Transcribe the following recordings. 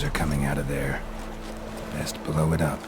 monsters are coming out of there. Best blow it up.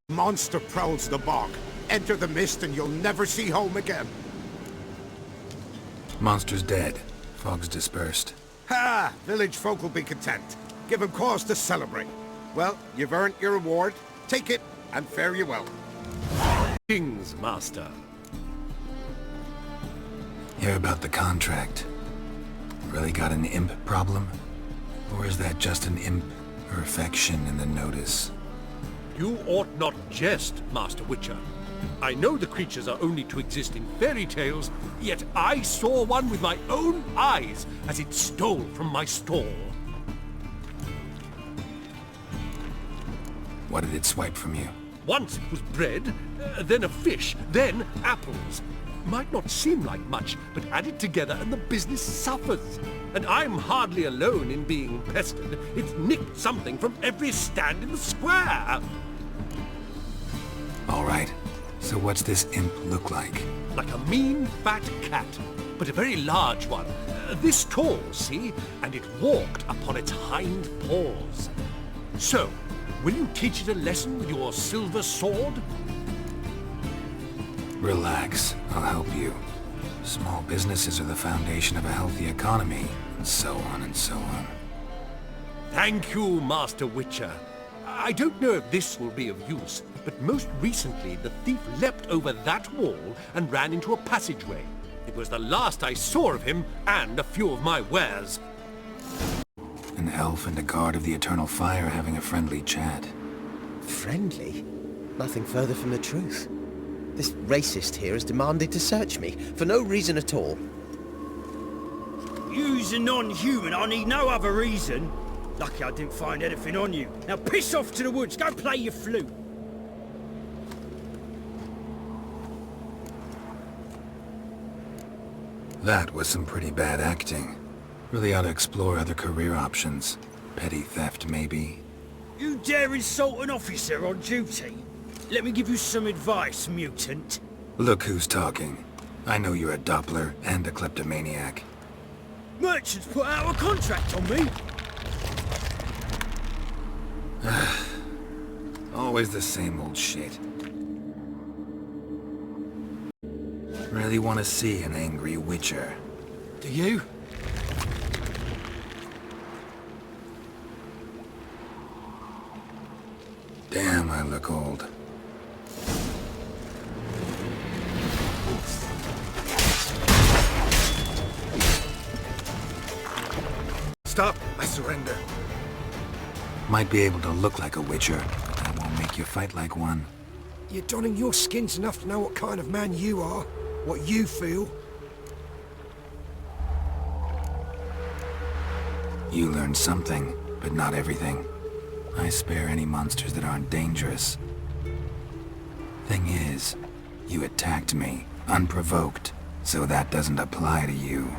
Monster prowls the bog. Enter the mist and you'll never see home again. Monster's dead. Fog's dispersed. Ha! Village folk will be content. Give 'em cause to celebrate. Well, you've earned your reward. Take it, and fare you well. King's master. Hear about the contract. Really got an imp problem? Or is that just an imp perfection in the notice? You ought not jest, Master Witcher. I know the creatures are only to exist in fairy tales, yet I saw one with my own eyes as it stole from my stall. What did it swipe from you? Once it was bread, then a fish, then apples. Might not seem like much, but add it together and the business suffers. And I'm hardly alone in being pestered. It's nicked something from every stand in the square. All right. So what's this imp look like? Like a mean, fat cat, but a very large one. This tall, see? And it walked upon its hind paws. So, will you teach it a lesson with your silver sword? Relax. I'll help you. Small businesses are the foundation of a healthy economy, and so on and so on. Thank you, Master Witcher. I don't know if this will be of use, but most recently the thief leapt over that wall and ran into a passageway. It was the last I saw of him and a few of my wares. An elf and a guard of the Eternal Fire having a friendly chat. Friendly? Nothing further from the truth. This racist here has demanded to search me, for no reason at all. You's a non-human, I need no other reason. Lucky I didn't find anything on you. Now piss off to the woods, go play your flute. That was some pretty bad acting. Really ought to explore other career options. Petty theft, maybe? You dare insult an officer on duty? Let me give you some advice, mutant. Look who's talking. I know you're a Doppler and a kleptomaniac. Merchants put out a contract on me. Always the same old shit. Really want to see an angry Witcher. Do you? Damn, I look old. Stop! I surrender. Might be able to look like a Witcher, but that won't make you fight like one. You're donning your skins enough to know what kind of man you are, what you feel. You learned something, but not everything. I spare any monsters that aren't dangerous. Thing is, you attacked me, unprovoked, so that doesn't apply to you.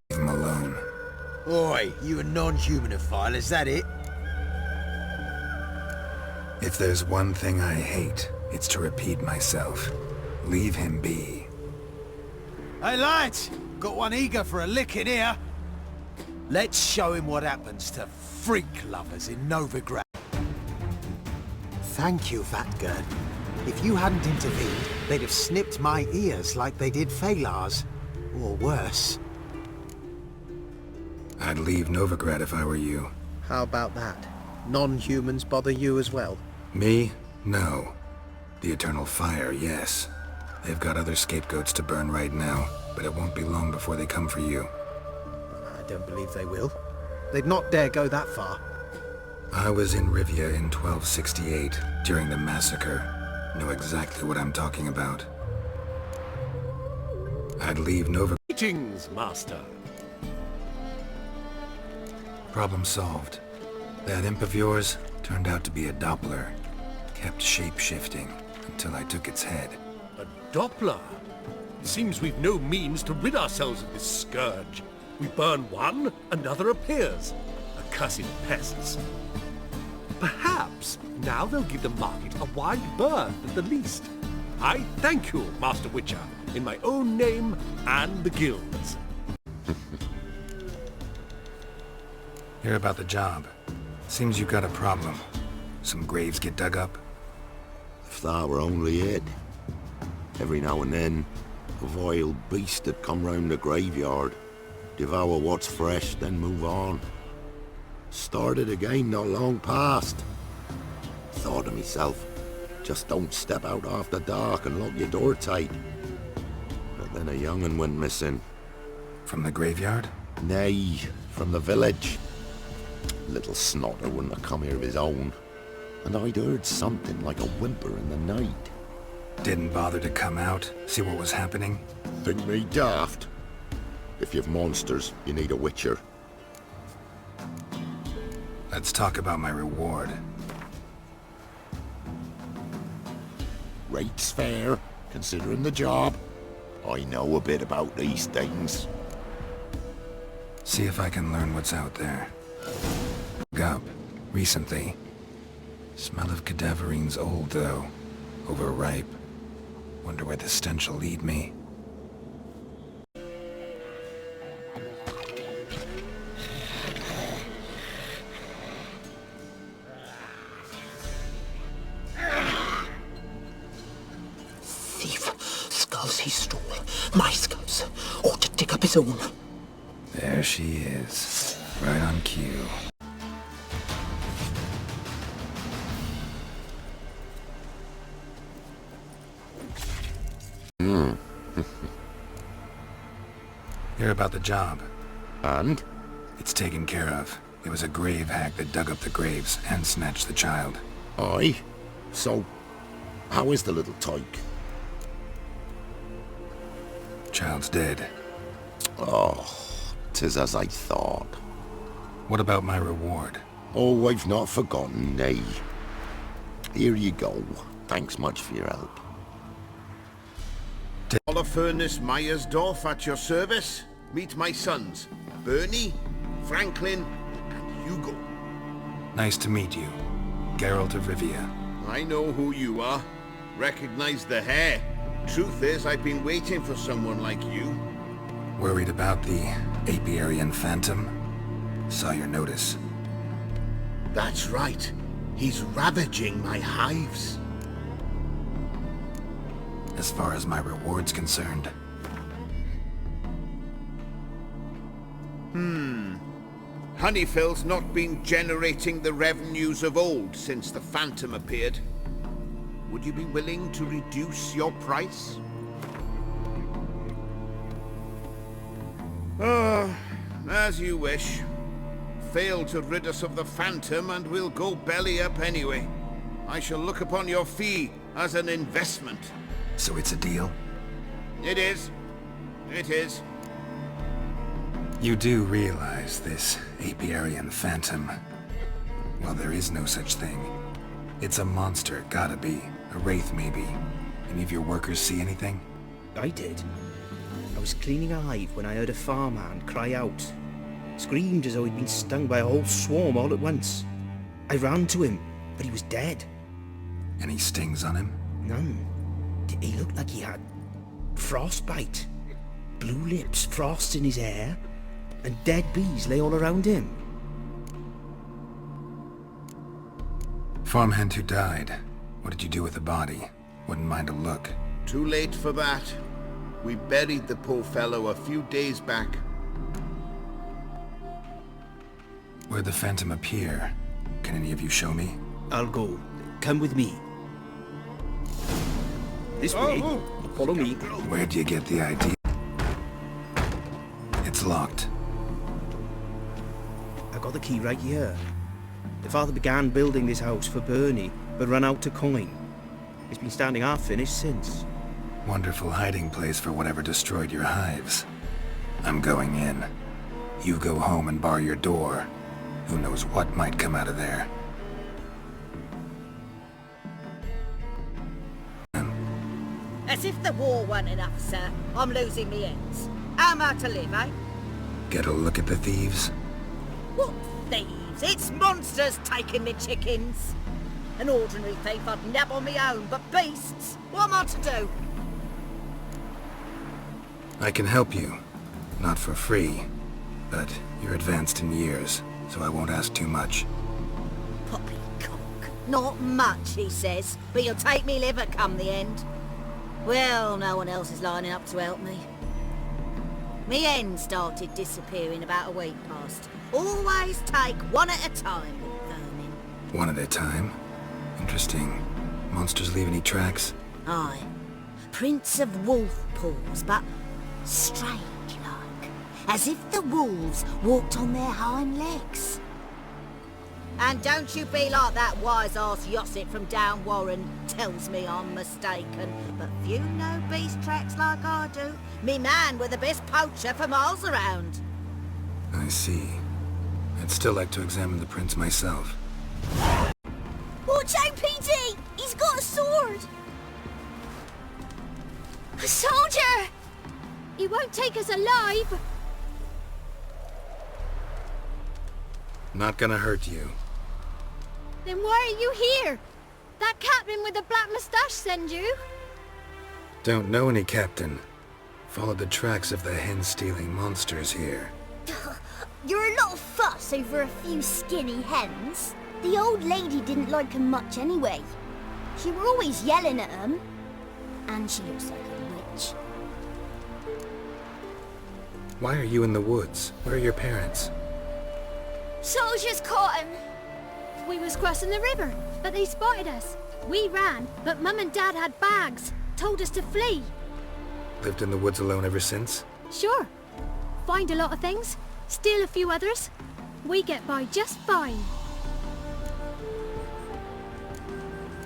Leave him alone. Oi, you a non-humanophile, is that it? If there's one thing I hate, it's to repeat myself. Leave him be. Hey lads, got one eager for a lick in here. Let's show him what happens to freak lovers in Novigrad. Thank you, Vatgern. If you hadn't intervened, they'd have snipped my ears like they did Phalar's. Or worse. I'd leave Novigrad if I were you. How about that? Non-humans bother you as well? Me? No. The Eternal Fire, yes. They've got other scapegoats to burn right now, but it won't be long before they come for you. I don't believe they will. They'd not dare go that far. I was in Rivia in 1268, during the massacre. Know exactly what I'm talking about. I'd leave Novigrad. Greetings, Master. Problem solved. That imp of yours turned out to be a Doppler. Kept shape-shifting until I took its head. A Doppler? It seems we've no means to rid ourselves of this scourge. We burn one, another appears. Accursed pests. Perhaps now they'll give the market a wide berth at the least. I thank you, Master Witcher, in my own name and the guild's. Hear about the job. Seems you got a problem. Some graves get dug up? If that were only it. Every now and then, a vile beast would come round the graveyard, devour what's fresh, then move on. Started again not long past. Thought to myself, just don't step out after dark and lock your door tight. But then a young'un went missing. From the graveyard? Nay, from the village. Little snotter wouldn't have come here of his own. And I'd heard something like a whimper in the night. Didn't bother to come out, see what was happening? Think me daft? If you've monsters, you need a witcher. Let's talk about my reward. Rate's fair, considering the job. I know a bit about these things. See if I can learn what's out there. Up recently. Smell of cadaverines old, though. Overripe. Wonder where the stench will lead me. Thief. Skulls he stole. My skulls. Ought to dig up his own. There she is. Right on cue. Hear about the job. And? It's taken care of. It was a grave hag that dug up the graves and snatched the child. Aye? So, how is the little tyke? Child's dead. Oh, 'tis as I thought. What about my reward? Oh, I've not forgotten, nay. Here you go. Thanks much for your help. Holofernes Myersdorf at your service. Meet my sons, Bernie, Franklin, and Hugo. Nice to meet you. Geralt of Rivia. I know who you are. Recognize the hair. Truth is, I've been waiting for someone like you. Worried about the Apiarian Phantom? Saw your notice. That's right. He's ravaging my hives. As far as my reward's concerned. Honeyfell's not been generating the revenues of old since the Phantom appeared. Would you be willing to reduce your price? As you wish. Fail to rid us of the Phantom and we'll go belly up anyway. I shall look upon your fee as an investment. So it's a deal? It is. It is. You do realize this Apiarian Phantom? Well, there is no such thing. It's a monster, gotta be. A wraith, maybe. Any of your workers see anything? I did. I was cleaning a hive when I heard a farmhand cry out. Screamed as though he'd been stung by a whole swarm all at once. I ran to him, but he was dead. Any stings on him? None. He looked like he had frostbite. Blue lips, frost in his hair, and dead bees lay all around him. Farmhand who died. What did you do with the body? Wouldn't mind a look. Too late for that. We buried the poor fellow a few days back. Where'd the Phantom appear? Can any of you show me? I'll go. Come with me. This way. Follow me. Where'd you get the idea? It's locked. I got the key right here. The father began building this house for Bernie, but ran out of coin. It's been standing half finished since. Wonderful hiding place for whatever destroyed your hives. I'm going in. You go home and bar your door. Who knows what might come out of there. As if the war weren't enough, sir. I'm losing me ends. How am I to live, eh? Get a look at the thieves? What thieves? It's monsters taking me chickens. An ordinary thief I'd nab on my own, but beasts? What am I to do? I can help you. Not for free. But you're advanced in years, so I won't ask too much. Poppycock. Not much, he says, but you'll take me liver come the end. Well, no one else is lining up to help me. Me hen started disappearing about a week past. Always take one at a time with vermin. One at a time? Interesting. Monsters leave any tracks? Aye. Prints of wolf paws, but strange like. As if the wolves walked on their hind legs. And don't you be like that wise-ass Yossit from down Warren tells me I'm mistaken. But few know beast tracks like I do. Me man were the best poacher for miles around. I see. I'd still like to examine the prints myself. Watch out, PD! He's got a sword! A soldier! He won't take us alive! Not gonna hurt you. Then why are you here? That captain with the black moustache send you? Don't know any captain. Followed the tracks of the hen-stealing monsters here. You're a little fuss over a few skinny hens. The old lady didn't like 'em much anyway. She were always yelling at 'em. And she looks like a witch. Why are you in the woods? Where are your parents? Soldiers caught him. We was crossing the river, but they spotted us. We ran, but Mum and Dad had bags. Told us to flee. Lived in the woods alone ever since? Sure. Find a lot of things. Steal a few others. We get by just fine.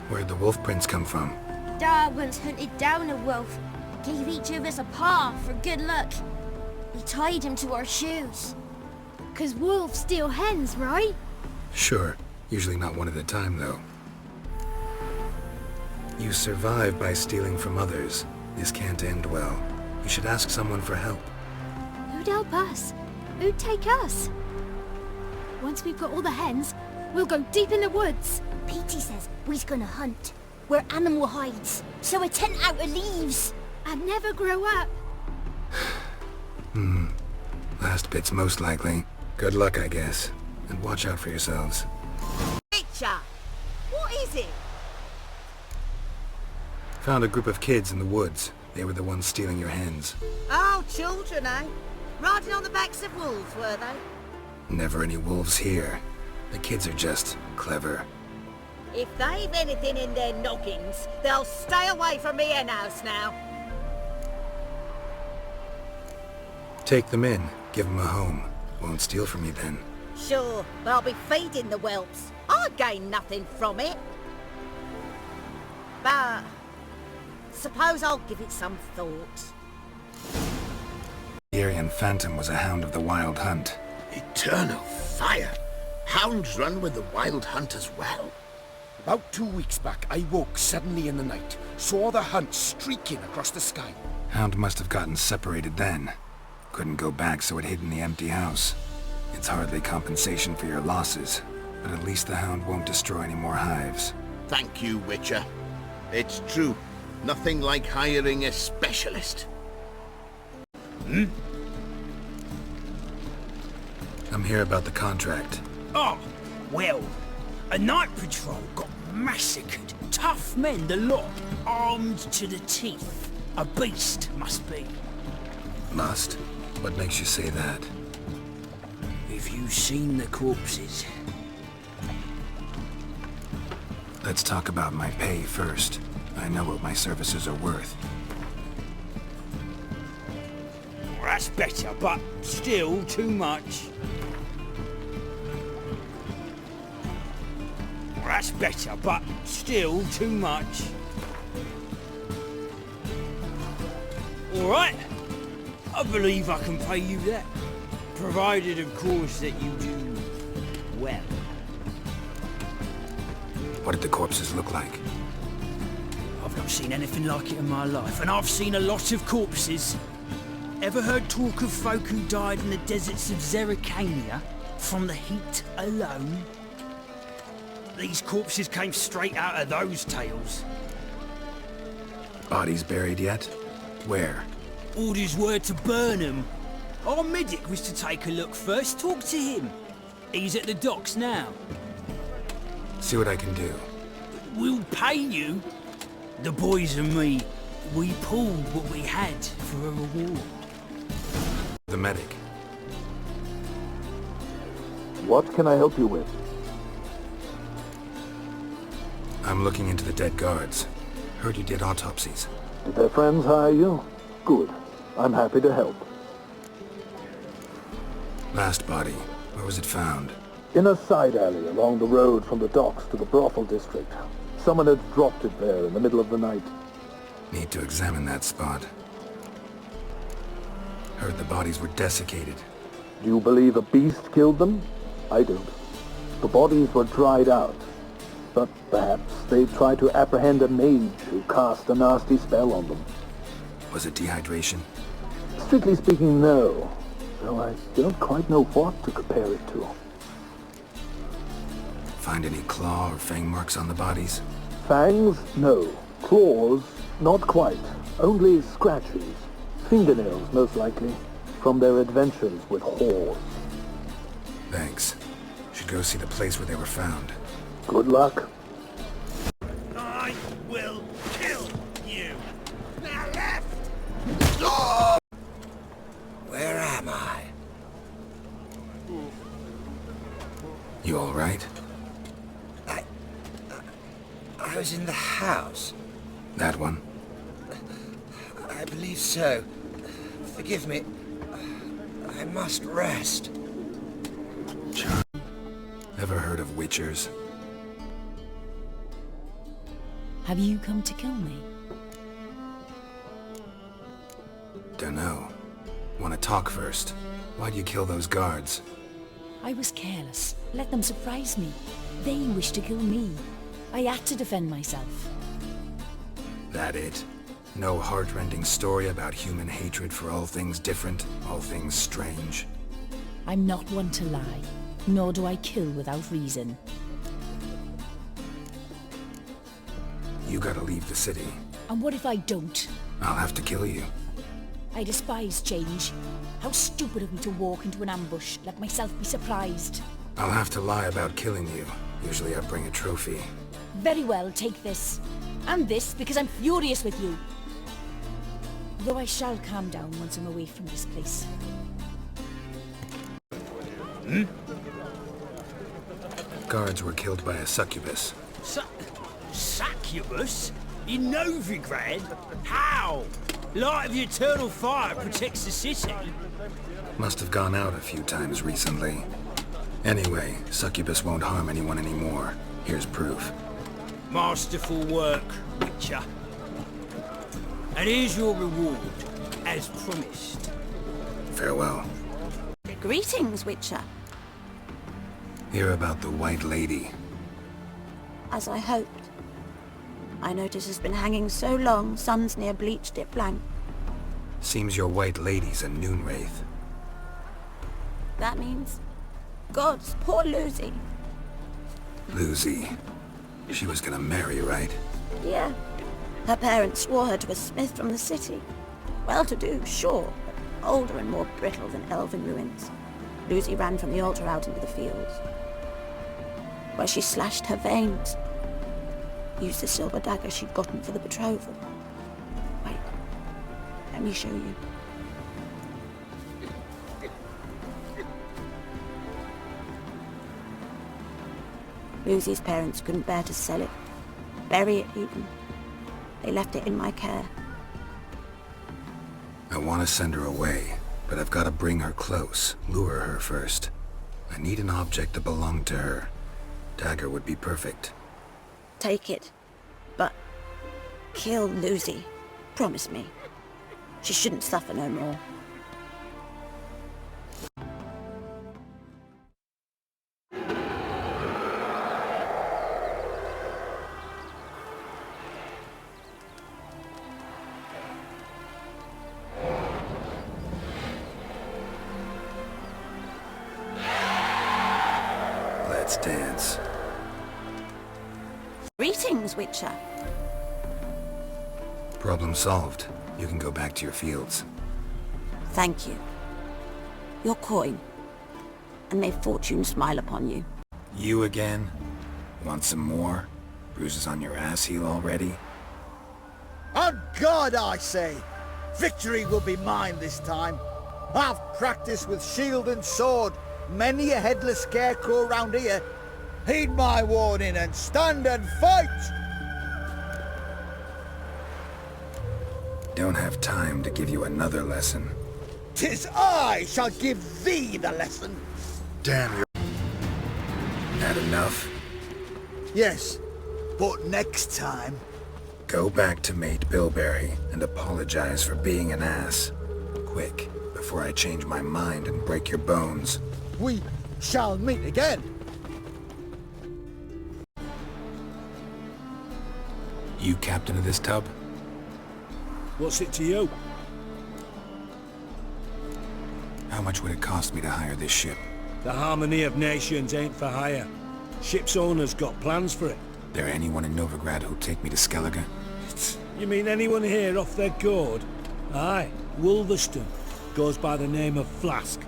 Where'd the wolf prints come from? Dad once hunted down a wolf. Gave each of us a paw for good luck. We tied him to our shoes. 'Cause wolves steal hens, right? Sure. Usually not one at a time, though. You survive by stealing from others. This can't end well. You should ask someone for help. Who'd help us? Who'd take us? Once we've got all the hens, we'll go deep in the woods. Petey says we's gonna hunt. We're animal hides, so a tent out of leaves. And never grow up. Last bit's most likely. Good luck, I guess. And watch out for yourselves. Picture! What is it? Found a group of kids in the woods. They were the ones stealing your hens. Oh, children, eh? Riding on the backs of wolves, were they? Never any wolves here. The kids are just clever. If they've anything in their noggins, they'll stay away from me hen house now. Take them in. Give them a home. Won't steal from you then. Sure, but I'll be feeding the whelps. I gain nothing from it. But suppose I'll give it some thought. The Aryan Phantom was a hound of the Wild Hunt. Eternal fire! Hounds run with the Wild Hunt as well. About 2 weeks back, I woke suddenly in the night, saw the hunt streaking across the sky. Hound must have gotten separated then. Couldn't go back, so it hid in the empty house. It's hardly compensation for your losses, but at least the hound won't destroy any more hives. Thank you, Witcher. It's true. Nothing like hiring a specialist. I'm here about the contract. Oh, well, a night patrol got massacred. Tough men, the lot, armed to the teeth. A beast, must be. Must? What makes you say that? Have you seen the corpses? Let's talk about my pay first. I know what my services are worth. That's better, but still too much. That's better, but still too much. All right, I believe I can pay you that. Provided, of course, that you do well. What did the corpses look like? I've not seen anything like it in my life, and I've seen a lot of corpses. Ever heard talk of folk who died in the deserts of Zerrikania from the heat alone? These corpses came straight out of those tales. Bodies buried yet? Where? Orders were to burn them. Our medic was to take a look first, talk to him. He's at the docks now. See what I can do. We'll pay you. The boys and me, we pulled what we had for a reward. The medic. What can I help you with? I'm looking into the dead guards. Heard you did autopsies. Did their friends hire you? Good. I'm happy to help. Last body. Where was it found? In a side alley along the road from the docks to the brothel district. Someone had dropped it there in the middle of the night. Need to examine that spot. Heard the bodies were desiccated. Do you believe a beast killed them? I don't. The bodies were dried out. But perhaps they tried to apprehend a mage who cast a nasty spell on them. Was it dehydration? Strictly speaking, no. Though I don't quite know what to compare it to. Find any claw or fang marks on the bodies? Fangs? No. Claws? Not quite. Only scratches. Fingernails, most likely. From their adventures with whores. Thanks. Should go see the place where they were found. Good luck. I will kill you. Now left! Where am I? You all right? I was in the house. That one? I believe so. Forgive me. I must rest. Ever heard of witchers? Have you come to kill me? Dunno. Want to talk first? Why'd you kill those guards? I was careless. Let them surprise me. They wished to kill me. I had to defend myself. That it? No heart-rending story about human hatred for all things different, all things strange? I'm not one to lie, nor do I kill without reason. You gotta leave the city. And what if I don't? I'll have to kill you. I despise change. How stupid of me to walk into an ambush, let myself be surprised. I'll have to lie about killing you. Usually I bring a trophy. Very well, take this. And this, because I'm furious with you. Though I shall calm down once I'm away from this place. Guards were killed by a succubus. Succubus? In Novigrad? How? Light of the eternal fire protects the city. Must have gone out a few times recently. Anyway, succubus won't harm anyone anymore. Here's proof. Masterful work, Witcher. And here's your reward, as promised. Farewell. Greetings, Witcher. Hear about the White Lady. As I hoped. I notice it's been hanging so long, sun's near bleached it blank. Seems your White Lady's a noon wraith. That means... Gods, poor Lucy. Lucy. She was gonna marry, right? Yeah. Her parents swore her to a smith from the city. Well-to-do, sure, but older and more brittle than elven ruins. Lucy ran from the altar out into the fields, where she slashed her veins. Used the silver dagger she'd gotten for the betrothal. Wait, let me show you. Lucy's parents couldn't bear to sell it, bury it even. They left it in my care. I want to send her away, but I've got to bring her close, lure her first. I need an object that belonged to her. Dagger would be perfect. Take it, but kill Lucy. Promise me. She shouldn't suffer no more. Let's dance. Greetings, Witcher. Problem solved. You can go back to your fields. Thank you. Your coin. And may fortune smile upon you. You again? Want some more? Bruises on your ass heel already? On God, I say! Victory will be mine this time. I've practiced with shield and sword. Many a headless scarecrow round here. Heed my warning and stand and fight! Don't have time to give you another lesson. 'Tis I shall give thee the lesson. Damn you. Had enough? Yes, but next time. Go back to Mate Bilberry and apologize for being an ass. Quick, before I change my mind and break your bones. We shall meet again. You captain of this tub? What's it to you? How much would it cost me to hire this ship? The Harmony of Nations ain't for hire. Ship's owner's got plans for it. There anyone in Novigrad who'll take me to Skellige? You mean anyone here off their gourd? Aye, Wolverston. Goes by the name of Flask.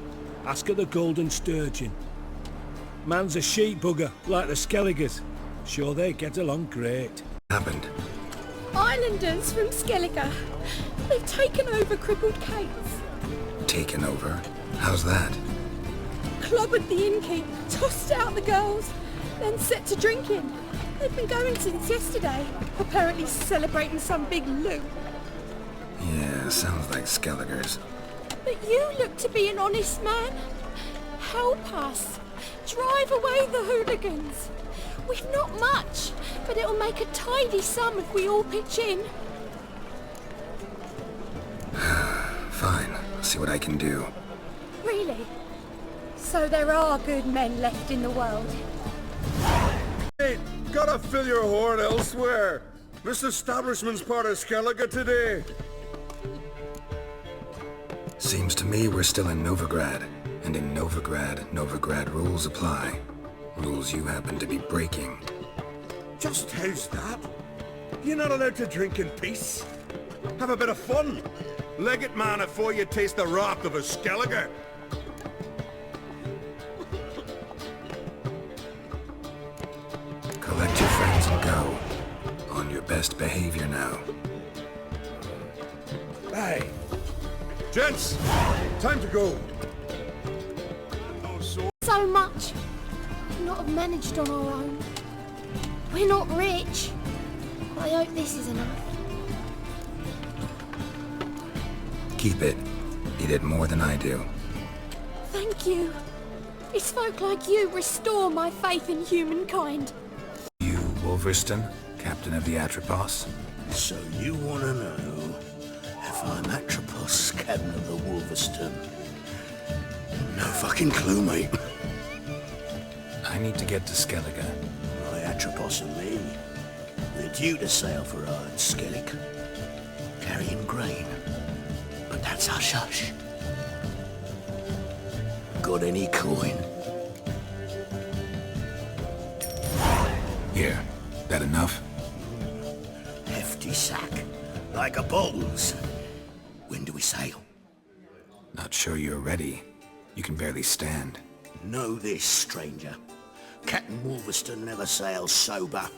Ask at the Golden Sturgeon. Man's a sheep bugger, like the Skelligers. Sure they get along great. Happened. Islanders from Skellige. They've taken over crippled Kate's. Taken over? How's that? Clobbered the innkeep, tossed out the girls, then set to drinking. They've been going since yesterday, apparently celebrating some big loot. Yeah, sounds like Skelligers. But you look to be an honest man. Help us. Drive away the hooligans. We've not much, but it'll make a tidy sum if we all pitch in. Fine, I'll see what I can do. Really? So there are good men left in the world? Hey, gotta fill your horn elsewhere. This establishment's part of Skellige today. Seems to me we're still in Novigrad. And in Novigrad, Novigrad rules apply. Rules you happen to be breaking. Just how's that? You're not allowed to drink in peace. Have a bit of fun. Leg it, man, before you taste the wrath of a Skellige. Collect your friends and go. On your best behavior now. Hey. Gents, time to go. So much. We'd not have managed on our own. We're not rich. I hope this is enough. Keep it. You did more than I do. Thank you. It's folk like you restore my faith in humankind. You, Wolverston, captain of the Atropos? So you want to know if I'm Atropos, captain of the Wolverston? No fucking clue, mate. I need to get to Skellige. My Atropos and me, we're due to sail for Ard Skellig, carrying grain. But that's hush-hush. Got any coin? Here. That enough? Hefty sack, like a bull's. When do we sail? Not sure you're ready. You can barely stand. Know this, stranger. Captain Wolverston never sails sober.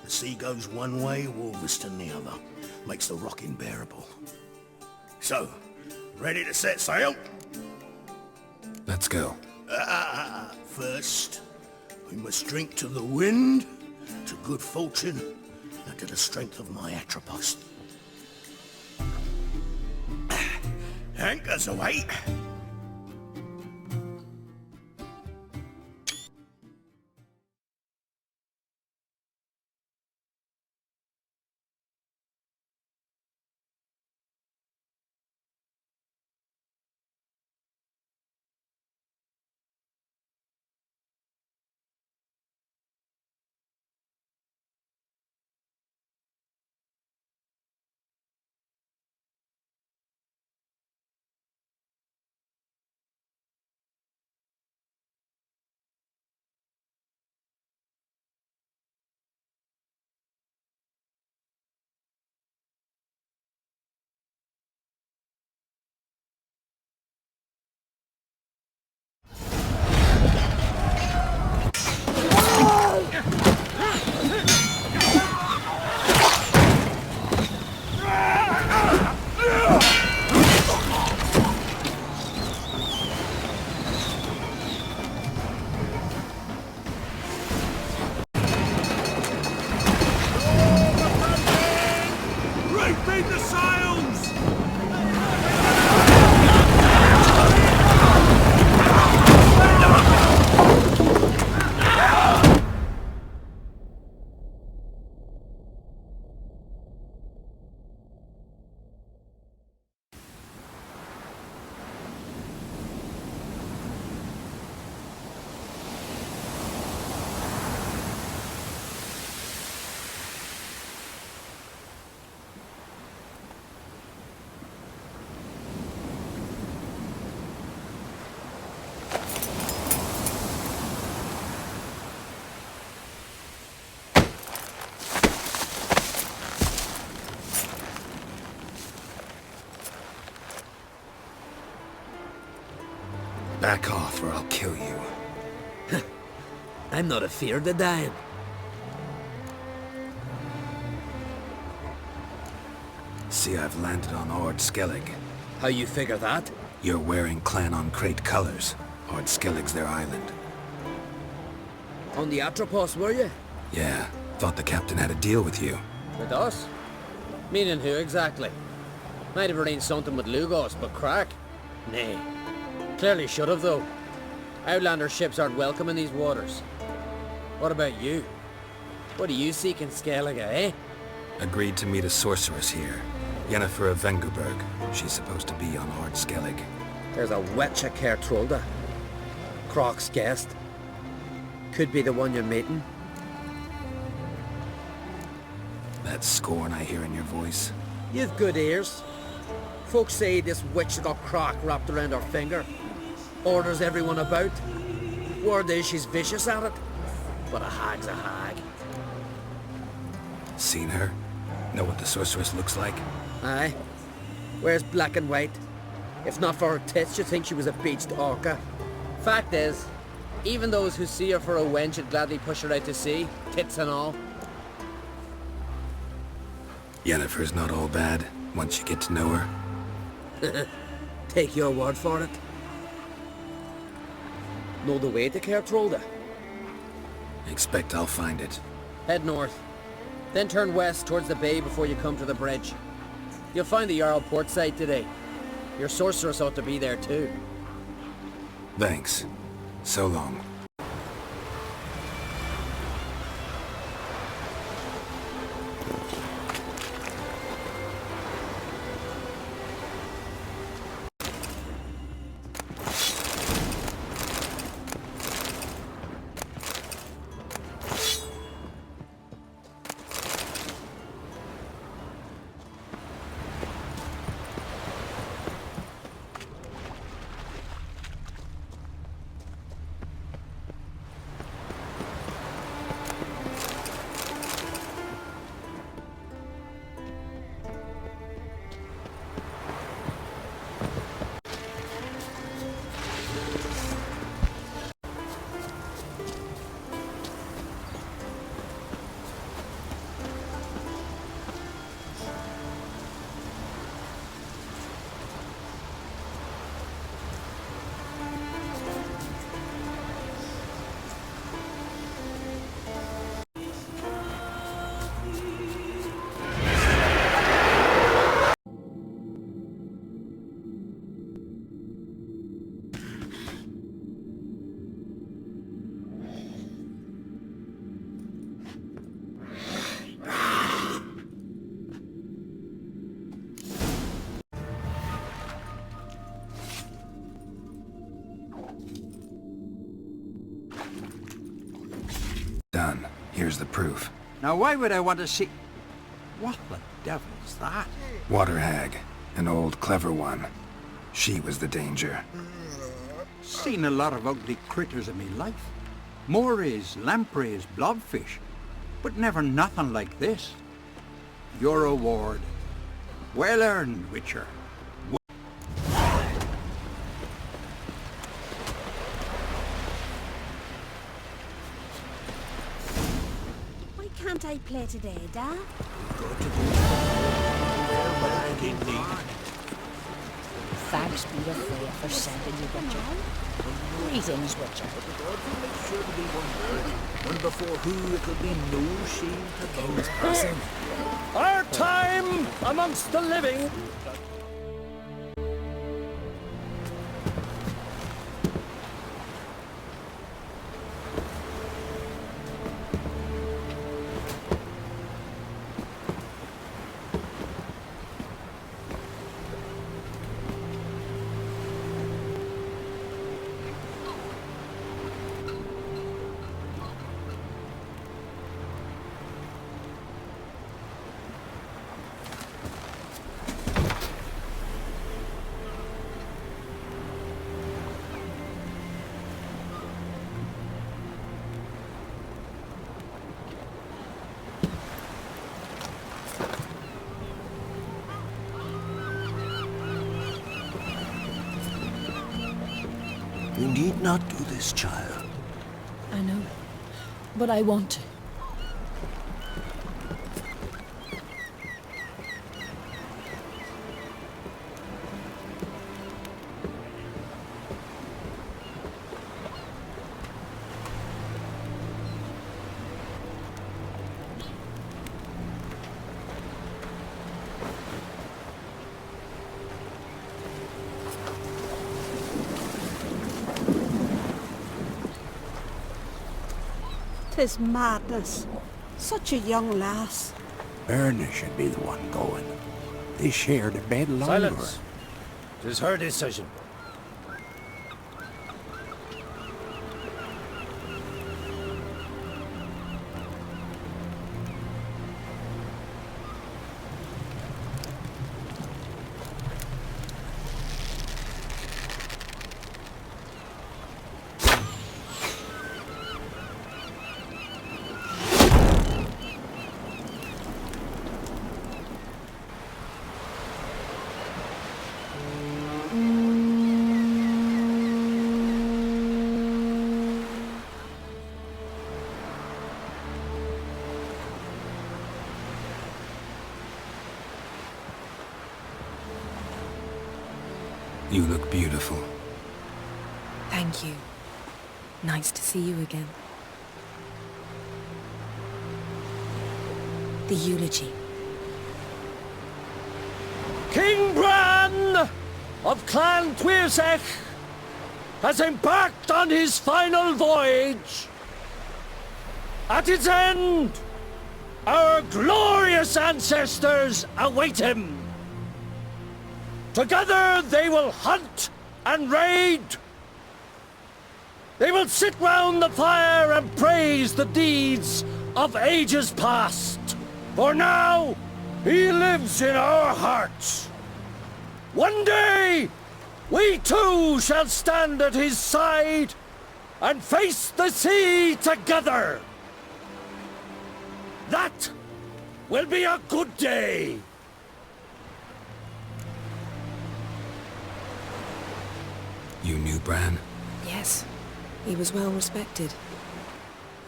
The sea goes one way, Wolverston the other. Makes the rocking bearable. So, ready to set sail? Let's go. First, we must drink to the wind, to good fortune, and to the strength of my Atropos. Anchors away! Back off or I'll kill you. I'm not afeard of dying. See, I've landed on Ord Skellig. How you figure that? You're wearing Clan on Crate colors. Ord Skellig's their island. On the Atropos, were you? Yeah, thought the captain had a deal with you. With us? Meaning who exactly? Might have arranged something with Lugos, but crack? Nay. Clearly should have, though. Outlander ships aren't welcome in these waters. What about you? What do you seek in Skellige, eh? Agreed to meet a sorceress here. Yennefer of Vengerberg. She's supposed to be on Ord Skellig. There's a witch at Caer Trolda. Croc's guest. Could be the one you're meeting. That scorn I hear in your voice. You've good ears. Folks say this witch has got Croc wrapped around her finger. Orders everyone about. Word is she's vicious at it. But a hag's a hag. Seen her? Know what the sorceress looks like? Aye. Wears black and white. If not for her tits, you'd think she was a beached orca. Fact is, even those who see her for a wench would gladly push her out to sea, tits and all. Yennefer's not all bad, once you get to know her. Take your word for it. Know the way to Caer Trolda? Expect I'll find it. Head north. Then turn west towards the bay before you come to the bridge. You'll find the Jarl port site today. Your sorceress ought to be there too. Thanks. So long. Done. Here's the proof. Now why would I want to see... What the devil's that? Water hag. An old, clever one. She was the danger. Seen a lot of ugly critters in me life. Morays, lampreys, blobfish. But never nothing like this. Your reward. Well earned, Witcher. Why can't I play today, Dad? Thanks be to Freya for sending you, Witcher. Greetings, Witcher. And before who it could be no shame to those passing. Our time amongst the living. You need not do this, child. I know, but I want to. Tis madness. Such a young lass. Erna should be the one going. They shared a bed longer. Silence. It is her decision. You look beautiful. Thank you. Nice to see you again. The eulogy. King Bran of Clan Tuirsech has embarked on his final voyage. At its end, our glorious ancestors await him. Together they will hunt and raid. They will sit round the fire and praise the deeds of ages past. For now, he lives in our hearts. One day, we too shall stand at his side and face the sea together. That will be a good day. You knew Bran? Yes. He was well respected.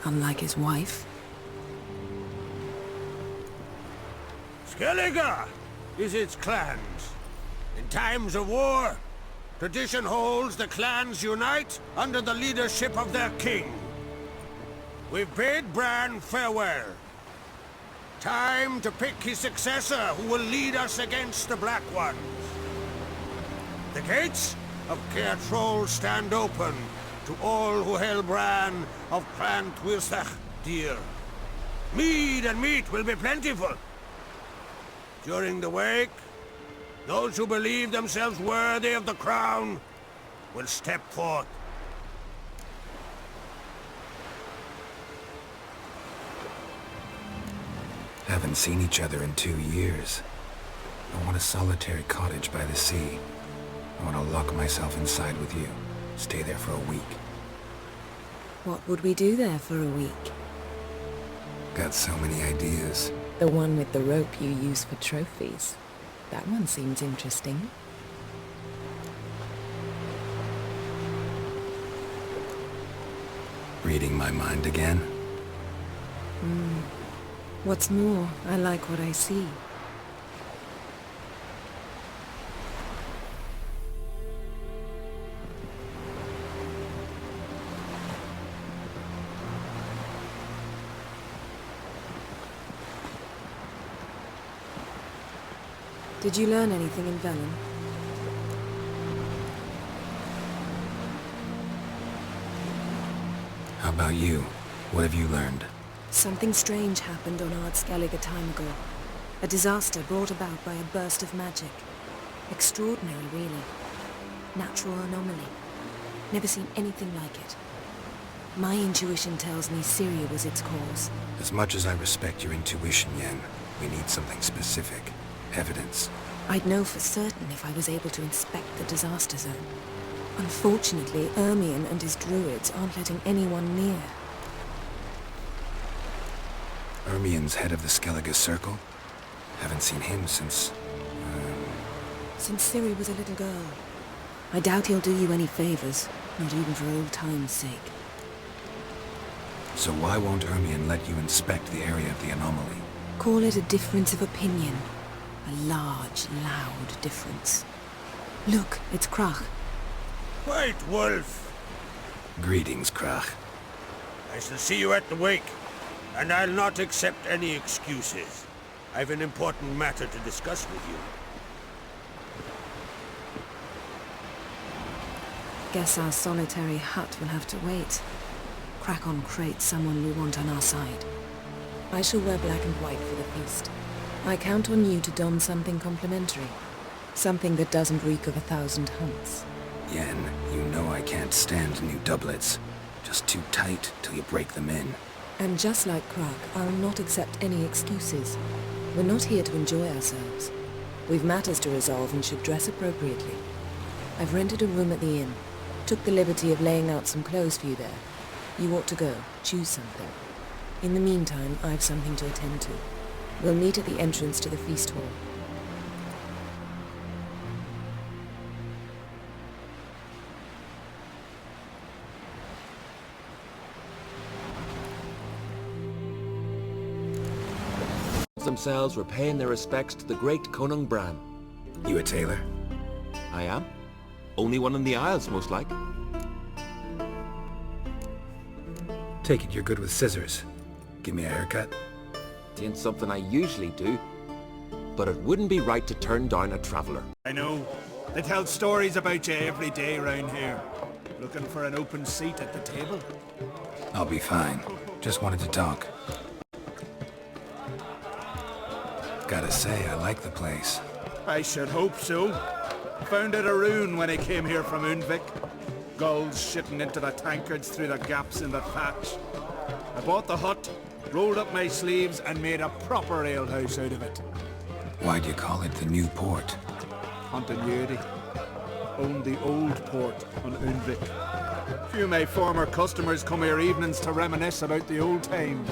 Unlike his wife. Skellige is its clans. In times of war, tradition holds the clans unite under the leadership of their king. We've bid Bran farewell. Time to pick his successor who will lead us against the Black Ones. The gates of Caer Troll stand open to all who held Bran of Clan Tuirsech dear. Mead and meat will be plentiful. During the wake, those who believe themselves worthy of the crown will step forth. Haven't seen each other in 2 years. I want a solitary cottage by the sea. I want to lock myself inside with you. Stay there for a week. What would we do there for a week? Got so many ideas. The one with the rope you use for trophies. That one seems interesting. Reading my mind again? What's more, I like what I see. Did you learn anything in Velen? How about you? What have you learned? Something strange happened on Ard Skellig a time ago. A disaster brought about by a burst of magic. Extraordinary, really. Natural anomaly. Never seen anything like it. My intuition tells me Syria was its cause. As much as I respect your intuition, Yen, we need something specific. Evidence. I'd know for certain if I was able to inspect the disaster zone. Unfortunately, Ermion and his druids aren't letting anyone near. Ermion's head of the Skellige Circle? Haven't seen him since... Since Ciri was a little girl. I doubt he'll do you any favors, not even for old time's sake. So why won't Ermion let you inspect the area of the anomaly? Call it a difference of opinion. A large, loud difference. Look, it's Crach. White Wolf! Greetings, Crach. I shall see you at the wake, and I'll not accept any excuses. I've an important matter to discuss with you. Guess our solitary hut will have to wait. Crach-on Crate's someone we want on our side. I shall wear black and white for the feast. I count on you to don something complimentary. Something that doesn't reek of 1,000 hunts. Yen, you know I can't stand new doublets. Just too tight till you break them in. And just like Crach, I'll not accept any excuses. We're not here to enjoy ourselves. We've matters to resolve and should dress appropriately. I've rented a room at the inn. Took the liberty of laying out some clothes for you there. You ought to go. Choose something. In the meantime, I've something to attend to. We'll meet at the entrance to the feast hall. Themselves were paying their respects to the great Conung Bran. You a tailor? I am. Only one in the Isles, most like. Take it you're good with scissors. Give me a haircut. It ain't something I usually do, but it wouldn't be right to turn down a traveller. I know. They tell stories about you every day round here. Looking for an open seat at the table? I'll be fine. Just wanted to talk. Gotta say, I like the place. I should hope so. Found it a ruin when I came here from Undvik. Gulls shitting into the tankards through the gaps in the thatch. I bought the hut, rolled up my sleeves and made a proper alehouse out of it. Why'd you call it the New Port? Continuity. Owned the old port on Undvik. Few of my former customers come here evenings to reminisce about the old times.